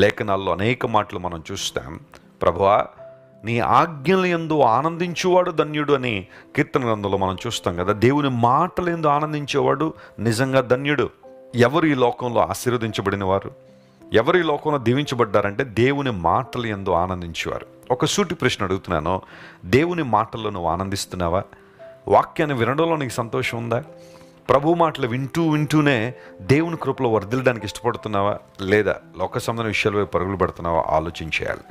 లేఖనాల్లో అనేక మాటలు మనం చూస్తాం, ప్రభువా నీ ఆజ్ఞల యందు ఆనందించేవాడు ధన్యుడు అని కీర్తన గ్రంథంలో మనం చూస్తాం కదా. దేవుని మాటల యందు ఆనందించేవాడు నిజంగా ధన్యుడు. ఎవరు ఈ లోకంలో ఆశీర్వదించబడిన వారు, ఎవరు ఈ లోకంలో దీవించబడ్డారంటే దేవుని మాటల యందు ఆనందించేవారు. ఒక సూటి ప్రశ్న అడుగుతున్నాను, దేవుని మాటల్లో నువ్వు ఆనందిస్తున్నావా? వాక్యాన్ని వినడంలో నీకు సంతోషం ఉందా? ప్రభు మాటలు వింటూనే దేవుని కృపలో వర్ధిల్లడానికి ఇష్టపడుతున్నావా? లేదా లోక సంబంధ విషయాలపై పరుగులు పెడుతున్నావా? ఆలోచించేయాలి.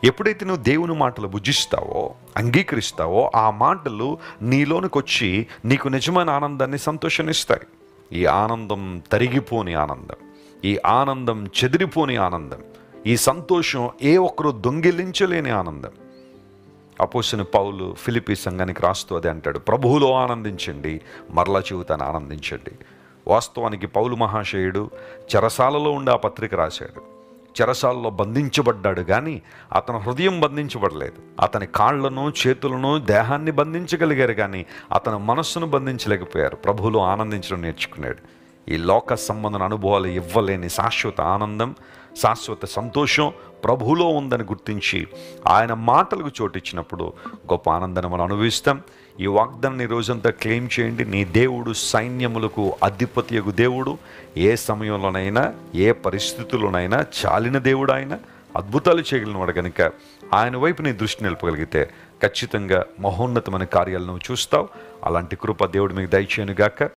ఎప్పుడైతే నువ్వు దేవుని మాటలు భుజిస్తావో, అంగీకరిస్తావో, ఆ మాటలు నీలోనికి వచ్చి నీకు నిజమైన ఆనందాన్ని, సంతోషాన్ని ఇస్తాయి. ఈ ఆనందం తరిగిపోని ఆనందం, ఈ ఆనందం చెదిరిపోని ఆనందం, ఈ సంతోషం ఏ ఒక్కరూ దొంగిలించలేని ఆనందం. అపోస్తలుడైన పౌలు ఫిలిప్పీ సంఘానికి రాస్తూ అదే అంటాడు, ప్రభువులో ఆనందించండి, మరలా చెబుతాను ఆనందించండి. వాస్తవానికి పౌలు మహాశయుడు చెరసాలలో ఉండి ఆ పత్రిక రాశాడు. చెరసాలలో బంధించబడ్డాడు, కానీ అతని హృదయం బంధించబడలేదు. అతని కాళ్లను, చేతులను, దేహాన్ని బంధించగలిగారు, కానీ అతని మనస్సును బంధించలేకపోయారు. ప్రభువులో ఆనందించడం నేర్చుకున్నాడు. ఈ లోక సంబంధం అనుభవాలు ఇవ్వలేని శాశ్వత ఆనందం, శాశ్వత సంతోషం ప్రభువులో ఉందని గుర్తించి ఆయన మాటలకు చోటిచ్చినప్పుడు గొప్ప ఆనందాన్ని మనం అనుభవిస్తాం. ఈ వాగ్దానాన్ని రోజంతా క్లెయిమ్ చేయండి. నీ దేవుడు సైన్యములకు అధిపతియగు దేవుడు. ఏ సమయంలోనైనా, ఏ పరిస్థితుల్లోనైనా చాలిన దేవుడు ఆయన. అద్భుతాలు చేయగలిగినవాడు కనుక ఆయన వైపు నీ దృష్టి నిలపగలిగితే ఖచ్చితంగా మహోన్నతమైన కార్యాలను నువ్వు చూస్తావు. అలాంటి కృప దేవుడు మీకు దయచేయనుగాక.